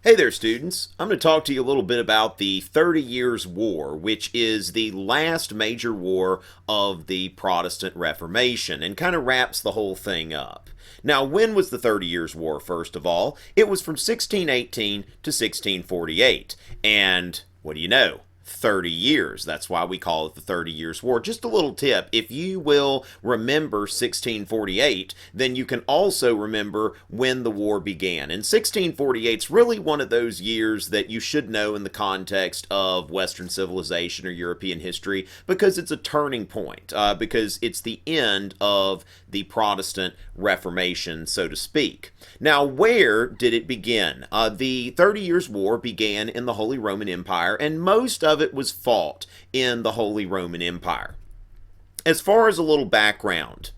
Hey there, students. I'm going to talk to you a little bit about the 30 Years' War, which is the last major war of the Protestant Reformation and kind of wraps the whole thing up. Now, when was the 30 Years' War, first of all? It was from 1618 to 1648. And what do you know? 30 years. That's why we call it the 30 Years' War. Just a little tip, if you will remember 1648, then you can also remember when the war began. And 1648 is really one of those years that you should know in the context of Western civilization or European history because it's a turning point, because it's the end of the Protestant Reformation, so to speak. Now, where did it begin? The 30 Years' War began in the Holy Roman Empire, and most of it was fought in the Holy Roman Empire. As far as a little background,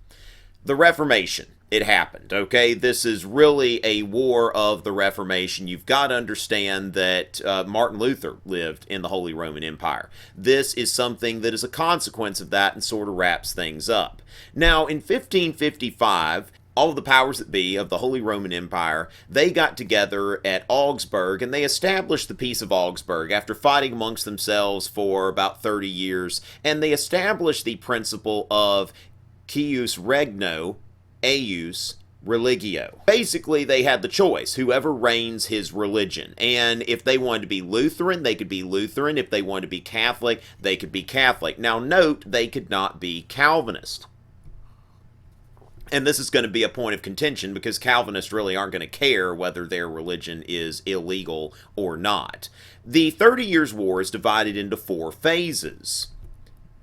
the Reformation, it happened, okay? This is really a war of the Reformation. You've got to understand that Martin Luther lived in the Holy Roman Empire. This is something that is a consequence of that and sort of wraps things up. Now, in 1555, all of the powers that be of the Holy Roman Empire, they got together at Augsburg and they established the Peace of Augsburg after fighting amongst themselves for about 30 years. And they established the principle of cuius regno, eius religio. Basically, they had the choice, whoever reigns his religion. And if they wanted to be Lutheran, they could be Lutheran. If they wanted to be Catholic, they could be Catholic. Now note, they could not be Calvinist. And this is going to be a point of contention because Calvinists really aren't going to care whether their religion is illegal or not. The 30 Years' War is divided into 4 phases.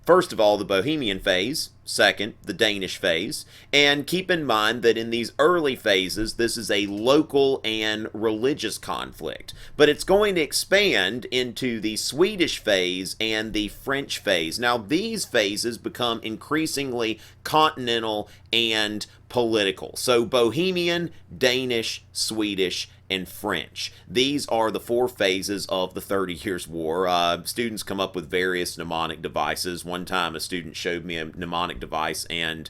First of all, the Bohemian phase. Second, the Danish phase. And keep in mind that in these early phases, this is a local and religious conflict. But it's going to expand into the Swedish phase and the French phase. Now, these phases become increasingly continental and political. So Bohemian, Danish, Swedish, and French. These are the 4 phases of the 30 Years' War. Students come up with various mnemonic devices. One time a student showed me a mnemonic device and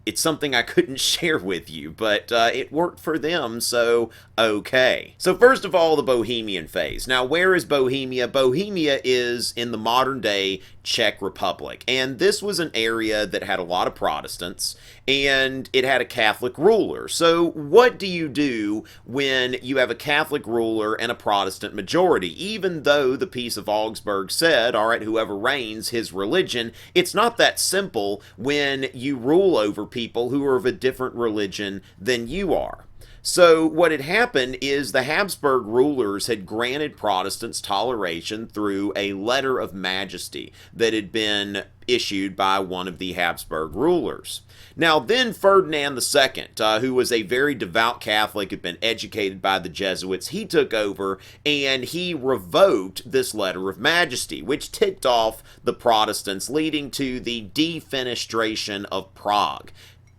it's something I couldn't share with you, but it worked for them, so okay. So first of all, the Bohemian phase. Now, where is Bohemia? Bohemia is in the modern-day Czech Republic, and this was an area that had a lot of Protestants, and it had a Catholic ruler. So what do you do when you have a Catholic ruler and a Protestant majority? Even though the Peace of Augsburg said, all right, whoever reigns his religion, it's not that simple when you rule over people who are of a different religion than you are. So what had happened is the Habsburg rulers had granted Protestants toleration through a letter of majesty that had been issued by one of the Habsburg rulers. Now then Ferdinand II, who was a very devout Catholic, had been educated by the Jesuits, he took over and he revoked this letter of majesty, which ticked off the Protestants, leading to the Defenestration of Prague.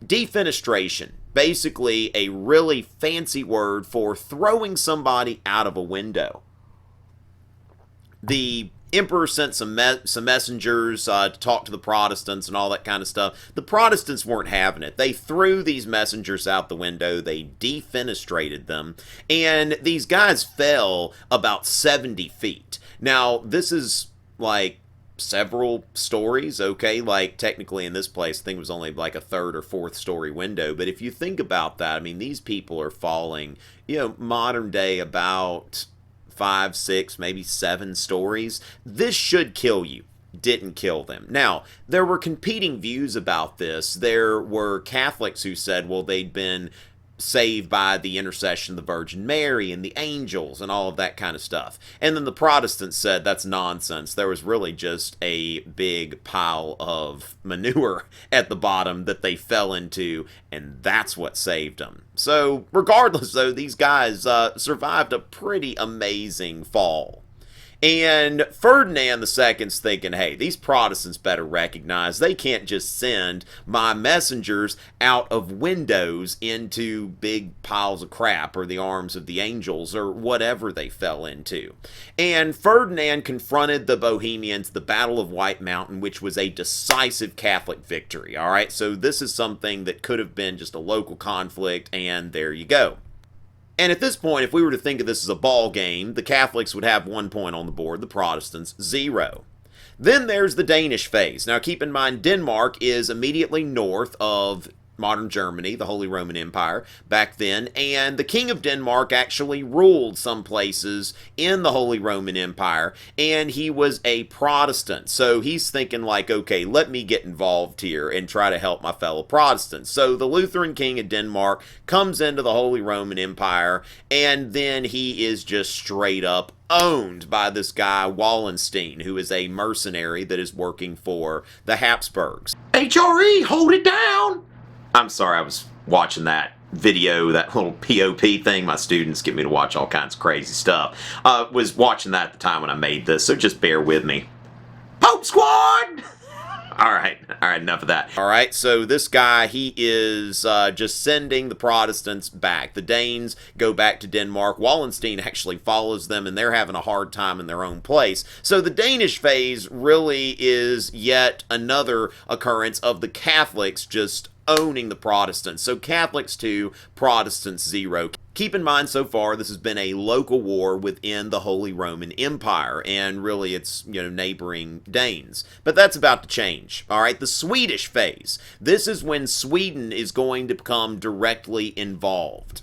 Defenestration, basically a really fancy word for throwing somebody out of a window. The emperor sent some messengers to talk to the Protestants and all that kind of stuff. The Protestants weren't having it. They threw these messengers out the window. They defenestrated them. And these guys fell about 70 feet. Now, this is like several stories, okay? Like, technically in this place, I think it was only like a 3rd or 4th story window. But if you think about that, I mean, these people are falling, modern day about 5, 6, maybe 7 stories. This should kill you. Didn't kill them. Now, there were competing views about this. There were Catholics who said, well, they'd been saved by the intercession of the Virgin Mary and the angels and all of that kind of stuff. And then the Protestants said that's nonsense. There was really just a big pile of manure at the bottom that they fell into, and that's what saved them. So regardless, though, these guys survived a pretty amazing fall. And Ferdinand II's thinking, hey, these Protestants better recognize they can't just send my messengers out of windows into big piles of crap or the arms of the angels or whatever they fell into. And Ferdinand confronted the Bohemians, the Battle of White Mountain, which was a decisive Catholic victory, all right? So this is something that could have been just a local conflict, and there you go. And at this point, if we were to think of this as a ball game, the Catholics would have 1 point on the board, the Protestants 0. Then there's the Danish Phase. Now keep in mind, Denmark is immediately north of modern Germany, the Holy Roman Empire, back then, and the King of Denmark actually ruled some places in the Holy Roman Empire, and he was a Protestant. So he's thinking like, okay, let me get involved here and try to help my fellow Protestants. So the Lutheran King of Denmark comes into the Holy Roman Empire, and then he is just straight up owned by this guy Wallenstein, who is a mercenary that is working for the Habsburgs. HRE, hold it down! I'm sorry, I was watching that video, that little POP thing. My students get me to watch all kinds of crazy stuff. Was watching that at the time when I made this, so just bear with me. Pope Squad! All right, enough of that. All right, so this guy, he is just sending the Protestants back. The Danes go back to Denmark. Wallenstein actually follows them, and they're having a hard time in their own place. So the Danish Phase really is yet another occurrence of the Catholics just owning the Protestants. So Catholics 2, Protestants 0. Keep in mind, so far, this has been a local war within the Holy Roman Empire, and really it's, neighboring Danes. But that's about to change. All right, the Swedish Phase. This is when Sweden is going to become directly involved.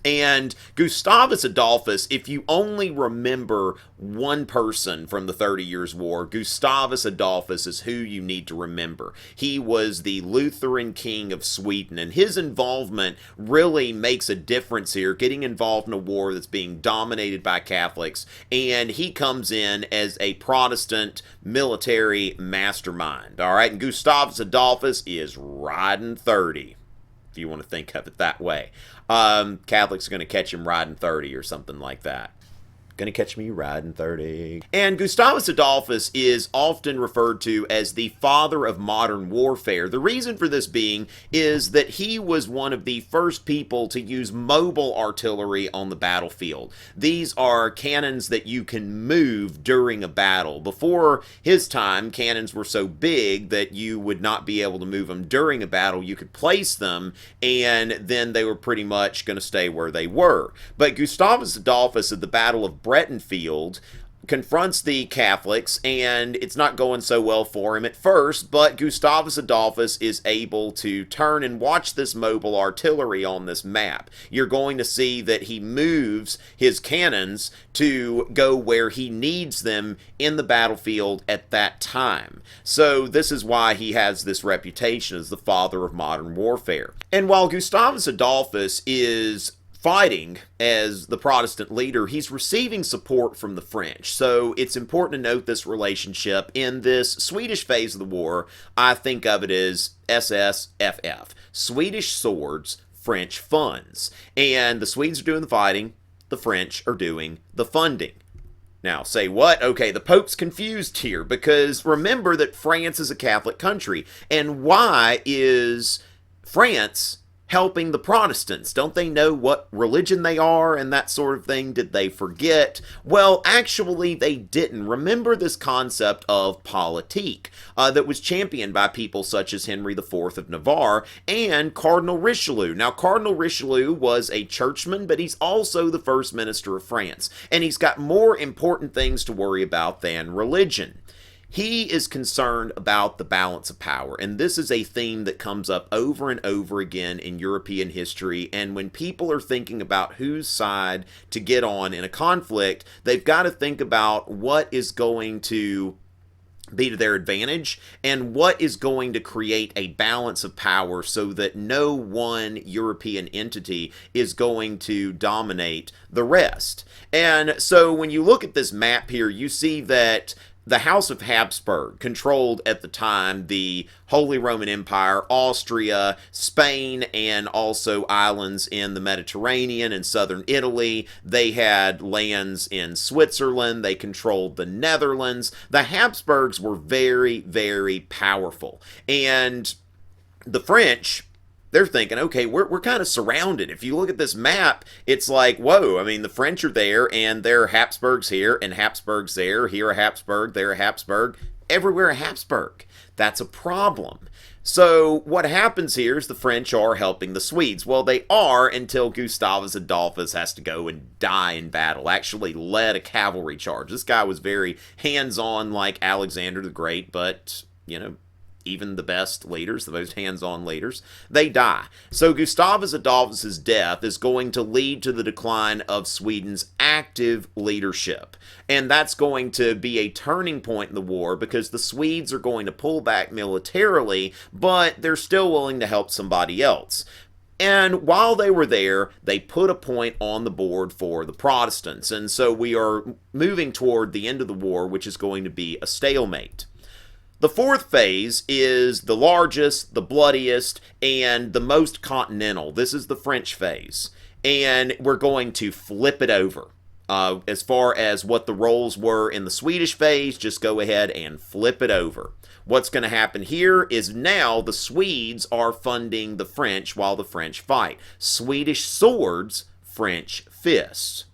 And Gustavus Adolphus, if you only remember one person from the 30 Years' War, Gustavus Adolphus is who you need to remember. He was the Lutheran king of Sweden, and his involvement really makes a difference here, getting involved in a war that's being dominated by Catholics, and he comes in as a Protestant military mastermind. All right, and Gustavus Adolphus is riding 30. If you want to think of it that way. Catholics are going to catch him riding 30 or something like that. Gonna catch me riding 30. And Gustavus Adolphus is often referred to as the father of modern warfare. The reason for this being is that he was one of the first people to use mobile artillery on the battlefield. These are cannons that you can move during a battle. Before his time, cannons were so big that you would not be able to move them during a battle. You could place them, and then they were pretty much going to stay where they were. But Gustavus Adolphus at the Battle of Breitenfeld confronts the Catholics, and it's not going so well for him at first, but Gustavus Adolphus is able to turn and watch this mobile artillery on this map. You're going to see that he moves his cannons to go where he needs them in the battlefield at that time. So this is why he has this reputation as the father of modern warfare. And while Gustavus Adolphus is fighting as the Protestant leader, he's receiving support from the French. So it's important to note this relationship. In this Swedish phase of the war, I think of it as SSFF. Swedish swords, French funds. And the Swedes are doing the fighting, the French are doing the funding. Now, say what? Okay, the Pope's confused here, because remember that France is a Catholic country. And why is France helping the Protestants? Don't they know what religion they are and that sort of thing? Did they forget? Well, actually, they didn't. Remember this concept of politique that was championed by people such as Henry IV of Navarre and Cardinal Richelieu. Now, Cardinal Richelieu was a churchman, but he's also the first minister of France, and he's got more important things to worry about than religion. He is concerned about the balance of power, and this is a theme that comes up over and over again in European history, and when people are thinking about whose side to get on in a conflict, they've got to think about what is going to be to their advantage and what is going to create a balance of power so that no one European entity is going to dominate the rest. And so when you look at this map here, you see that the House of Habsburg controlled at the time the Holy Roman Empire, Austria, Spain, and also islands in the Mediterranean and southern Italy. They had lands in Switzerland. They controlled the Netherlands. The Habsburgs were very, very powerful. And the French, they're thinking, okay, we're kind of surrounded. If you look at this map, it's like, whoa, I mean, the French are there, and there are Habsburgs here, and Habsburgs there. Here a Habsburg, there a Habsburg. everywhere a Habsburg. That's a problem. So what happens here is the French are helping the Swedes. Well, they are until Gustavus Adolphus has to go and die in battle, actually led a cavalry charge. This guy was very hands-on like Alexander the Great, but, even the best leaders, the most hands-on leaders, they die. So Gustavus Adolphus's death is going to lead to the decline of Sweden's active leadership. And that's going to be a turning point in the war because the Swedes are going to pull back militarily, but they're still willing to help somebody else. And while they were there, they put a point on the board for the Protestants. And so we are moving toward the end of the war, which is going to be a stalemate. The fourth phase is the largest, the bloodiest, and the most continental. This is the French phase. And we're going to flip it over. As far as what the roles were in the Swedish phase, just go ahead and flip it over. What's going to happen here is now the Swedes are funding the French while the French fight. Swedish swords, French fists.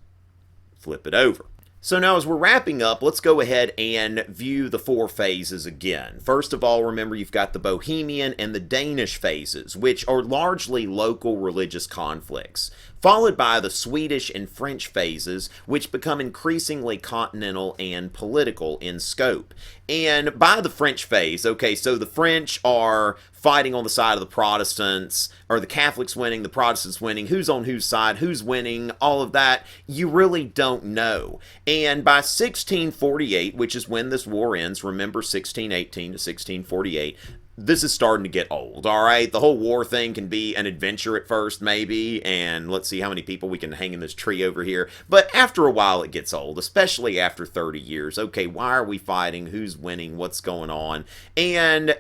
Flip it over. So now as we're wrapping up, let's go ahead and view the four phases again. First of all, remember you've got the Bohemian and the Danish phases, which are largely local religious conflicts, followed by the Swedish and French phases, which become increasingly continental and political in scope. And by the French phase, okay, so the French are fighting on the side of the Protestants, or the Catholics winning, the Protestants winning, who's on whose side, who's winning, all of that, you really don't know. And by 1648, which is when this war ends, remember 1618 to 1648, this is starting to get old, all right? The whole war thing can be an adventure at first, maybe, and let's see how many people we can hang in this tree over here. But after a while, it gets old, especially after 30 years. Okay, why are we fighting? Who's winning? What's going on? And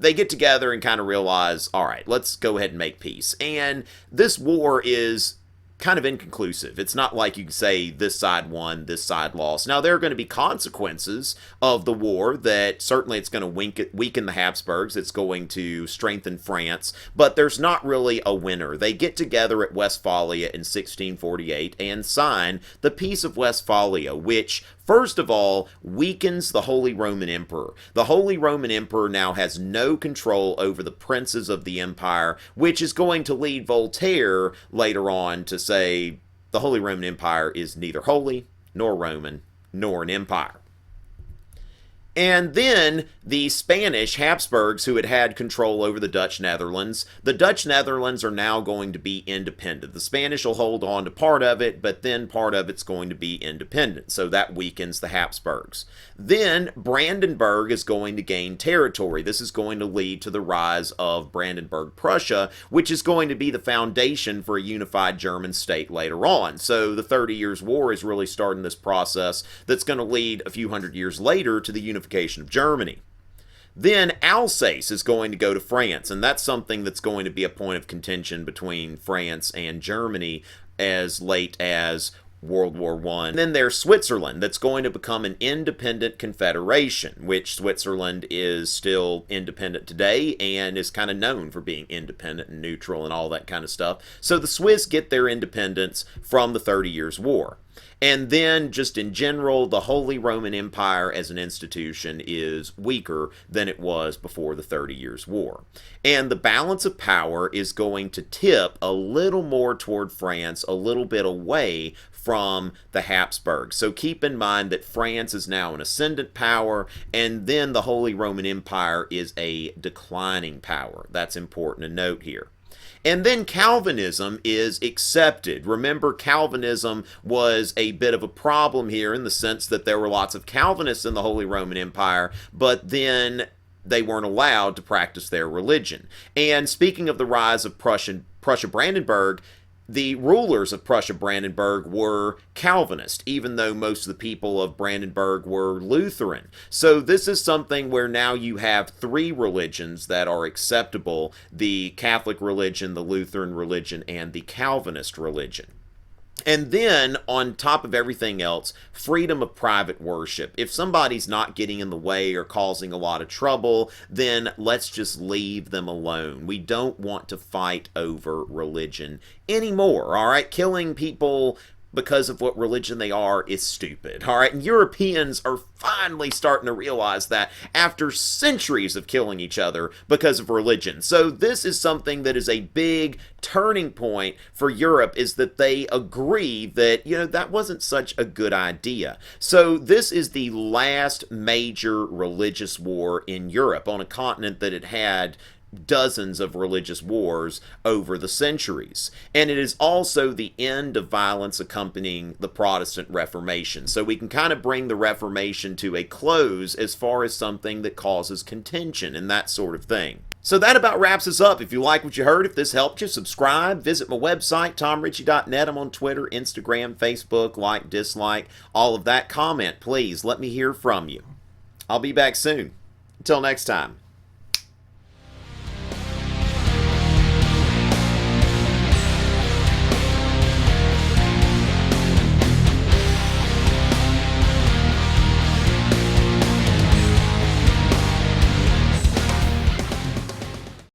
they get together and kind of realize, all right, let's go ahead and make peace. And this war is kind of inconclusive. It's not like you can say this side won, this side lost. Now, there are going to be consequences of the war that certainly it's going to weaken the Habsburgs. It's going to strengthen France, but there's not really a winner. They get together at Westphalia in 1648 and sign the Peace of Westphalia, which first of all, weakens the Holy Roman Emperor. The Holy Roman Emperor now has no control over the princes of the empire, which is going to lead Voltaire later on to say the Holy Roman Empire is neither holy, nor Roman, nor an empire. And then the Spanish Habsburgs, who had had control over the Dutch Netherlands, the Dutch Netherlands are now going to be independent. The Spanish will hold on to part of it, but then part of it's going to be independent. So that weakens the Habsburgs. Then Brandenburg is going to gain territory. This is going to lead to the rise of Brandenburg Prussia, which is going to be the foundation for a unified German state later on. So the 30 Years' War is really starting this process that's going to lead a few hundred years later to the unification of Germany. Then Alsace is going to go to France, and that's something that's going to be a point of contention between France and Germany as late as World War I. And then there's Switzerland, that's going to become an independent confederation, which Switzerland is still independent today and is kind of known for being independent and neutral and all that kind of stuff. So the Swiss get their independence from the 30 Years' War. And then, just in general, the Holy Roman Empire as an institution is weaker than it was before the 30 Years' War. And the balance of power is going to tip a little more toward France, a little bit away from the Habsburgs. So keep in mind that France is now an ascendant power, and then the Holy Roman Empire is a declining power. That's important to note here. And then Calvinism is accepted. Remember, Calvinism was a bit of a problem here in the sense that there were lots of Calvinists in the Holy Roman Empire, but then they weren't allowed to practice their religion. And speaking of the rise of Prussia-Brandenburg, the rulers of Prussia-Brandenburg were Calvinist, even though most of the people of Brandenburg were Lutheran. So this is something where now you have three religions that are acceptable: the Catholic religion, the Lutheran religion, and the Calvinist religion. And then, on top of everything else, freedom of private worship. If somebody's not getting in the way or causing a lot of trouble, then let's just leave them alone. We don't want to fight over religion anymore, all right? Killing people because of what religion they are is stupid. All right, and Europeans are finally starting to realize that after centuries of killing each other because of religion. So this is something that is a big turning point for Europe, is that they agree that, that wasn't such a good idea. So this is the last major religious war in Europe, on a continent that had had dozens of religious wars over the centuries. And it is also the end of violence accompanying the Protestant Reformation. So we can kind of bring the Reformation to a close as far as something that causes contention and that sort of thing. So that about wraps us up. If you like what you heard, if this helped you, subscribe, visit my website, tomrichey.net. I'm on Twitter, Instagram, Facebook, like, dislike, all of that. Comment, please. Let me hear from you. I'll be back soon. Until next time.